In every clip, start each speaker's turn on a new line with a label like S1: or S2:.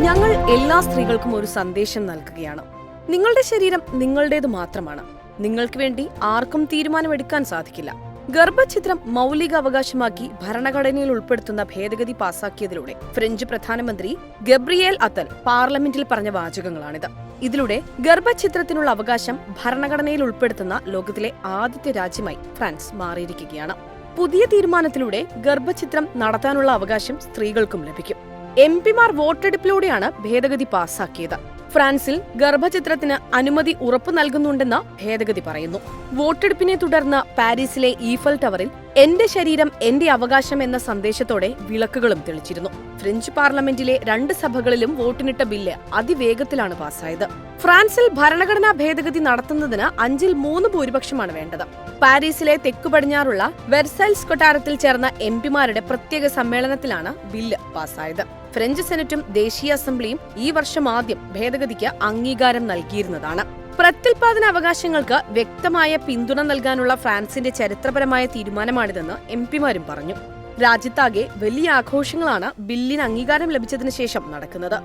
S1: ഞങ്ങൾ എല്ലാ സ്ത്രീകൾക്കും ഒരു സന്ദേശം നൽകുകയാണ്. നിങ്ങളുടെ ശരീരം നിങ്ങളുടേത് മാത്രമാണ്. നിങ്ങൾക്ക് വേണ്ടി ആർക്കും തീരുമാനമെടുക്കാൻ സാധിക്കില്ല. ഗർഭഛിദ്രം മൗലിക അവകാശമാക്കി ഭരണഘടനയിൽ ഉൾപ്പെടുത്തുന്ന ഭേദഗതി പാസാക്കിയതിലൂടെ ഫ്രഞ്ച് പ്രധാനമന്ത്രി ഗബ്രിയേൽ അത്തൽ പാർലമെന്റിൽ പറഞ്ഞ വാചകങ്ങളാണിത്. ഇതിലൂടെ ഗർഭഛിദ്രത്തിനുള്ള അവകാശം ഭരണഘടനയിൽ ഉൾപ്പെടുത്തുന്ന ലോകത്തിലെ ആദ്യത്തെ രാജ്യമായി ഫ്രാൻസ് മാറിയിരിക്കുകയാണ്. പുതിയ തീരുമാനത്തിലൂടെ ഗർഭഛിദ്രം നടത്താനുള്ള അവകാശം സ്ത്രീകൾക്കും ലഭിക്കും. എംപിമാർ വോട്ടെടുപ്പിലൂടെയാണ് ഭേദഗതി പാസാക്കിയത്. ഫ്രാൻസിൽ ഗർഭഛിദ്രത്തിന് അനുമതി ഉറപ്പു നൽകുന്നുണ്ടെന്ന് ഭേദഗതി പറയുന്നു. വോട്ടെടുപ്പിനെ തുടർന്ന് പാരീസിലെ ഈഫൽ ടവറിൽ എന്റെ ശരീരം എന്റെ അവകാശം എന്ന സന്ദേശത്തോടെ വിളക്കുകളും തെളിച്ചിരുന്നു. ഫ്രഞ്ച് പാർലമെന്റിലെ 2 സഭകളിലും വോട്ടിനിട്ട ബില്ല് അതിവേഗത്തിലാണ് പാസ്സായത്. ഫ്രാൻസിൽ ഭരണഘടനാ ഭേദഗതി നടത്തുന്നതിന് 5-ൽ 3 ഭൂരിപക്ഷമാണ് വേണ്ടത്. പാരീസിലെ തെക്കു പടിഞ്ഞാറുള്ള വെർസൈൽസ് കൊട്ടാരത്തിൽ ചേർന്ന എംപിമാരുടെ പ്രത്യേക സമ്മേളനത്തിലാണ് ബില്ല് പാസ്സായത്. ഫ്രഞ്ച് സെനറ്റും ദേശീയ അസംബ്ലിയും ഈ വർഷം ആദ്യം ഭേദഗതിക്ക് അംഗീകാരം നൽകിയിരുന്നതാണ്. പ്രത്യുൽപാദന അവകാശങ്ങൾക്ക് വ്യക്തമായ പിന്തുണ നൽകാനുള്ള ഫ്രാൻസിന്റെ ചരിത്രപരമായ തീരുമാനമാണിതെന്ന് എംപിമാരും പറഞ്ഞു. രാജ്യത്താകെ വലിയ ആഘോഷങ്ങളാണ് ബില്ലിന് അംഗീകാരം ലഭിച്ചതിനു ശേഷം നടക്കുന്നത്.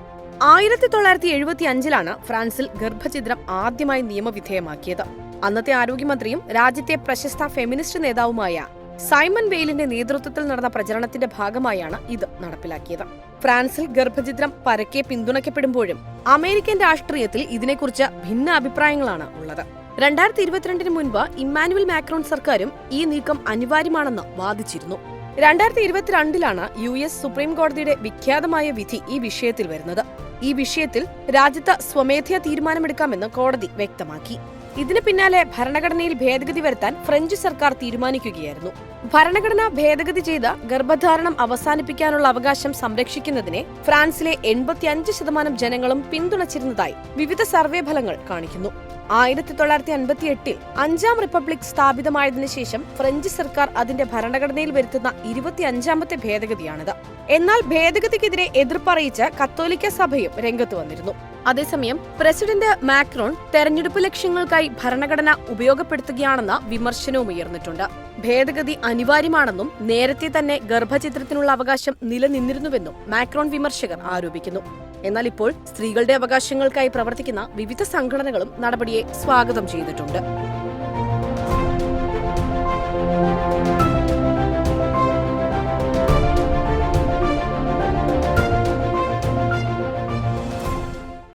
S1: 1975-ലാണ് ഫ്രാൻസിൽ ഗർഭഛിദ്രം ആദ്യമായി നിയമവിധേയമാക്കിയത്. അന്നത്തെ ആരോഗ്യമന്ത്രിയും രാജ്യത്തെ പ്രശസ്ത ഫെമിനിസ്റ്റ് നേതാവുമായ സൈമൺ വെയിലിന്റെ നേതൃത്വത്തിൽ നടന്ന പ്രചരണത്തിന്റെ ഭാഗമായാണ് ഇത് നടപ്പിലാക്കിയത്. ഫ്രാൻസിൽ ഗർഭഛിദ്രം പരക്കെ പിന്തുണയ്ക്കപ്പെടുമ്പോഴും അമേരിക്കൻ രാഷ്ട്രീയത്തിൽ ഇതിനെക്കുറിച്ച് ഭിന്ന അഭിപ്രായങ്ങളാണ് ഉള്ളത്. 2022 മുൻപ് ഇമ്മാനുവൽ മാക്രോൺ സർക്കാരും ഈ നീക്കം അനിവാര്യമാണെന്ന് വാദിച്ചിരുന്നു. 2022-ലാണ് US സുപ്രീം കോടതിയുടെ വിഖ്യാതമായ വിധി ഈ വിഷയത്തിൽ വരുന്നത്. ഈ വിഷയത്തിൽ രാജ്യത്ത് സ്വമേധയാ തീരുമാനമെടുക്കാമെന്ന് കോടതി വ്യക്തമാക്കി. ഇതിന് പിന്നാലെ ഭരണഘടനയിൽ ഭേദഗതി വരുത്താൻ ഫ്രഞ്ച് സർക്കാർ തീരുമാനിക്കുകയായിരുന്നു. ഭരണഘടന ഭേദഗതി ചെയ്ത് ഗർഭധാരണം അവസാനിപ്പിക്കാനുള്ള അവകാശം സംരക്ഷിക്കുന്നതിനെ ഫ്രാൻസിലെ 85% ജനങ്ങളും പിന്തുണച്ചിരുന്നതായി വിവിധ സർവേ ഫലങ്ങൾ കാണിക്കുന്നു. 1958-ൽ 5ാം റിപ്പബ്ലിക് സ്ഥാപിതമായതിനു ശേഷം ഫ്രഞ്ച് സർക്കാർ അതിന്റെ ഭരണഘടനയിൽ വരുത്തുന്ന 25ാമത്തെ ഭേദഗതിയാണിത്. എന്നാൽ ഭേദഗതിക്കെതിരെ എതിർപ്പറിയിച്ച് കത്തോലിക്ക സഭയും രംഗത്ത് വന്നിരുന്നു. അതേസമയം പ്രസിഡന്റ് മാക്രോൺ തെരഞ്ഞെടുപ്പ് ലക്ഷ്യങ്ങൾക്കായി ഭരണഘടന ഉപയോഗപ്പെടുത്തുകയാണെന്ന വിമർശനവും ഉയർന്നിട്ടുണ്ട്. ഭേദഗതി അനിവാര്യമാണെന്നും നേരത്തെ തന്നെ ഗർഭഛിദ്രത്തിനുള്ള അവകാശം നിലനിന്നിരുന്നുവെന്നും മാക്രോൺ വിമർശകർ ആരോപിക്കുന്നു. എന്നാൽ ഇപ്പോൾ സ്ത്രീകളുടെ അവകാശങ്ങൾക്കായി പ്രവർത്തിക്കുന്ന വിവിധ സംഘടനകളും നടപടിയെ സ്വാഗതം ചെയ്തിട്ടുണ്ട്.